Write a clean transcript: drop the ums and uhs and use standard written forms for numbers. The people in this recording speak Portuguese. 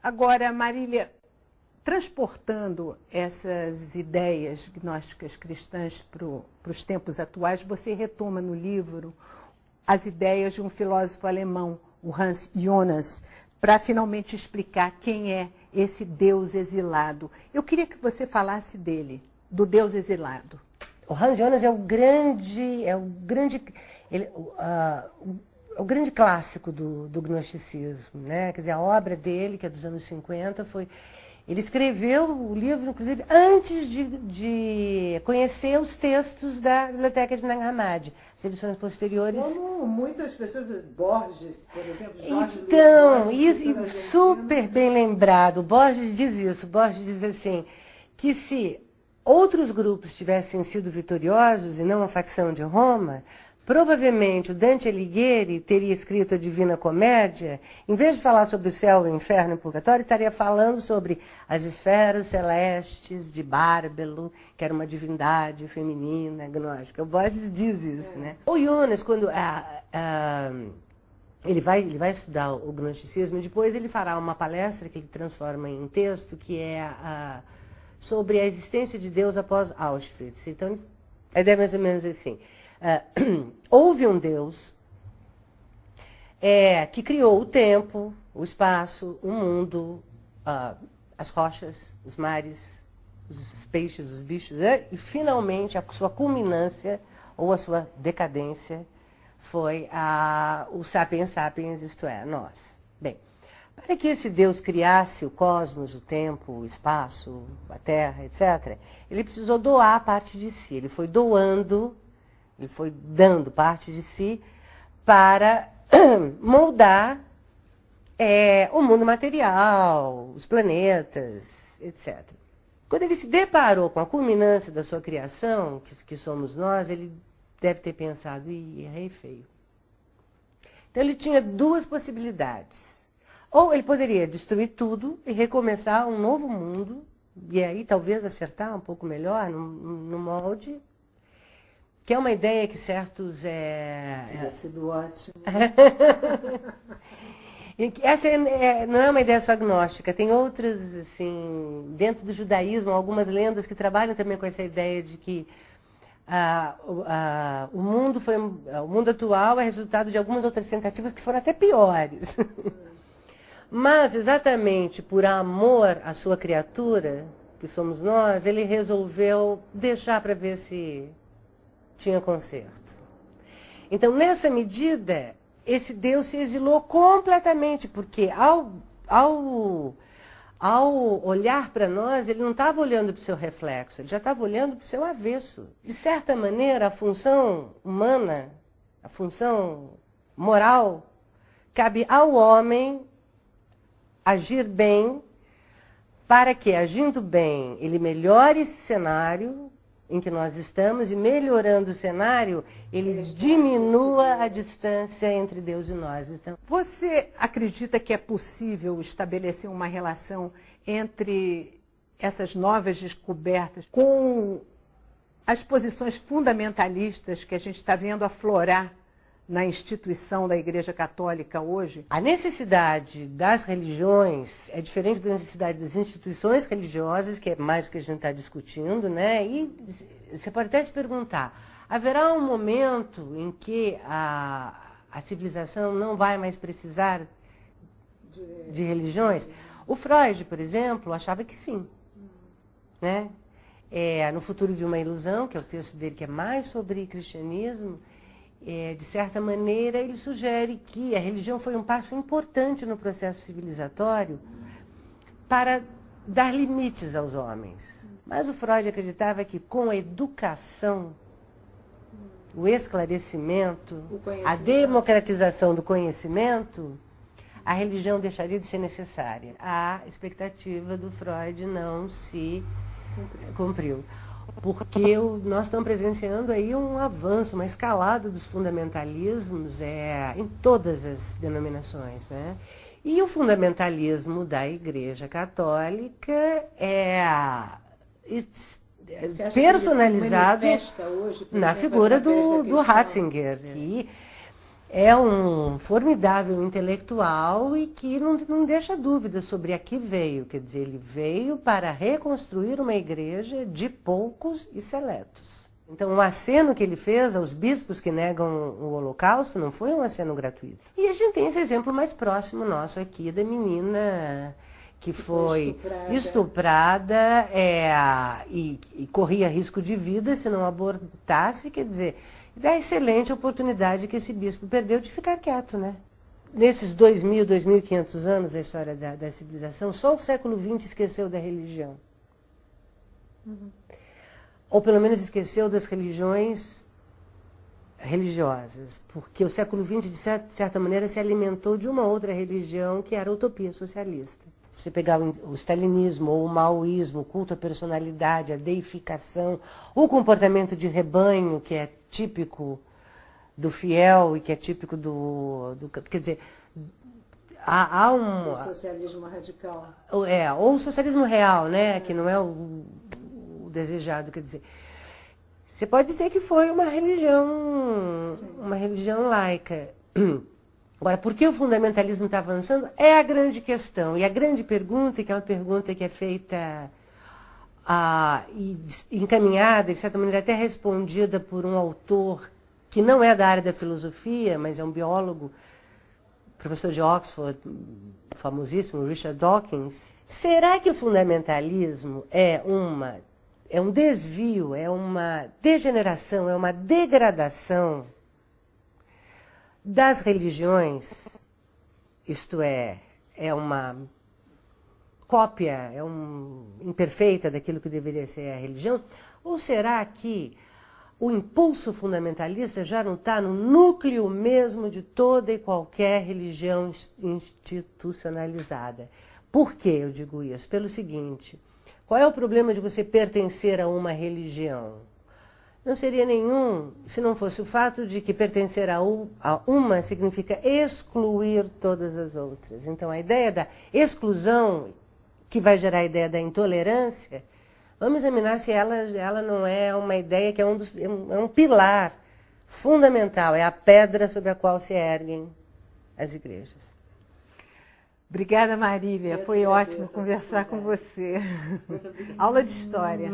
Agora, Marília, transportando essas ideias gnósticas cristãs para os tempos atuais, você retoma no livro as ideias de um filósofo alemão, o Hans Jonas, para finalmente explicar quem é esse Deus exilado. Eu queria que você falasse dele, do Deus exilado. O Hans Jonas é o grande clássico do gnosticismo, né? Quer dizer, a obra dele, que é dos anos 50, foi... Ele escreveu o livro, inclusive, antes de conhecer os textos da Biblioteca de Nag Hammadi. As edições posteriores... Como muitas pessoas, Borges, por exemplo, Jorge Então, Luiz Borges, isso super bem lembrado. Borges diz isso. Borges diz assim, que se outros grupos tivessem sido vitoriosos e não a facção de Roma, provavelmente o Dante Alighieri teria escrito a Divina Comédia, em vez de falar sobre o céu, o inferno e o purgatório, estaria falando sobre as esferas celestes de Bárbelo, que era uma divindade feminina, gnóstica. O Borges diz isso, né? O Jonas, quando ele vai estudar o gnosticismo, depois ele fará uma palestra que ele transforma em texto, que é sobre a existência de Deus após Auschwitz. Então, a ideia é mais ou menos assim. Houve um Deus que criou o tempo, o espaço, o mundo, as rochas, os mares, os peixes, os bichos, e finalmente a sua culminância ou a sua decadência foi o Sapiens Sapiens, isto é, nós. Bem, para que esse Deus criasse o cosmos, o tempo, o espaço, a terra, etc., ele precisou doar parte de si. Ele foi doando, ele foi dando parte de si para moldar o mundo material, os planetas, etc. Quando ele se deparou com a culminância da sua criação, que somos nós, ele deve ter pensado, errei feio. Então ele tinha duas possibilidades. Ou ele poderia destruir tudo e recomeçar um novo mundo, e aí talvez acertar um pouco melhor no molde, que é uma ideia que certos... Teria sido ótimo. Essa não é uma ideia só agnóstica, tem outras, assim, dentro do judaísmo, algumas lendas que trabalham também com essa ideia de que o mundo atual é resultado de algumas outras tentativas que foram até piores. Mas, exatamente por amor à sua criatura, que somos nós, ele resolveu deixar para ver se tinha conserto. Então, nessa medida, esse Deus se exilou completamente, porque ao olhar para nós, ele não estava olhando para o seu reflexo, ele já estava olhando para o seu avesso. De certa maneira, a função humana, a função moral, cabe ao homem agir bem, para que, agindo bem, ele melhore esse cenário em que nós estamos, e melhorando o cenário, ele diminua a distância entre Deus e nós. Então, você acredita que é possível estabelecer uma relação entre essas novas descobertas com as posições fundamentalistas que a gente está vendo aflorar na instituição da Igreja Católica hoje? A necessidade das religiões é diferente da necessidade das instituições religiosas, que é mais o que a gente está discutindo, né? E você pode até se perguntar, haverá um momento em que a civilização não vai mais precisar de religiões? O Freud, por exemplo, achava que sim, né? No Futuro de uma Ilusão, que é o texto dele que é mais sobre cristianismo, de certa maneira, ele sugere que a religião foi um passo importante no processo civilizatório para dar limites aos homens. Mas o Freud acreditava que com a educação, o esclarecimento, a democratização do conhecimento, a religião deixaria de ser necessária. A expectativa do Freud não se cumpriu. Porque nós estamos presenciando aí um avanço, uma escalada dos fundamentalismos em todas as denominações, né? E o fundamentalismo da Igreja Católica personalizado hoje, na exemplo, figura do Ratzinger. é um formidável intelectual e que não deixa dúvida sobre a que veio. Quer dizer, ele veio para reconstruir uma igreja de poucos e seletos. Então, o aceno que ele fez aos bispos que negam o Holocausto não foi um aceno gratuito. E a gente tem esse exemplo mais próximo nosso aqui da menina que foi estuprada e corria risco de vida se não abortasse, quer dizer, da excelente oportunidade que esse bispo perdeu de ficar quieto, né? Nesses 2.000, 2.500 anos da história da civilização, só o século XX esqueceu da religião. Ou pelo menos esqueceu das religiões religiosas, porque o século XX, de certa maneira, se alimentou de uma outra religião que era a utopia socialista. Você pegar o stalinismo ou o maoísmo, o culto à personalidade, a deificação, o comportamento de rebanho, que é típico do fiel e que é típico quer dizer, há um... O socialismo radical. Ou o socialismo real, né? Que não é o desejado, quer dizer. Você pode dizer que foi uma religião laica. Agora, por que o fundamentalismo está avançando? É a grande questão. E a grande pergunta, que é uma pergunta que é feita e encaminhada, de certa maneira até respondida por um autor que não é da área da filosofia, mas é um biólogo, professor de Oxford, famosíssimo, Richard Dawkins. Será que o fundamentalismo é um desvio, é uma degeneração, é uma degradação das religiões, isto é uma cópia, imperfeita daquilo que deveria ser a religião? Ou será que o impulso fundamentalista já não está no núcleo mesmo de toda e qualquer religião institucionalizada? Por que eu digo isso? Pelo seguinte, qual é o problema de você pertencer a uma religião? Não seria nenhum se não fosse o fato de que pertencer a uma significa excluir todas as outras. Então, a ideia da exclusão, que vai gerar a ideia da intolerância, vamos examinar se ela não é uma ideia que é um pilar fundamental, é a pedra sobre a qual se erguem as igrejas. Obrigada, Marília. Foi ótimo conversar com você. Aula de história.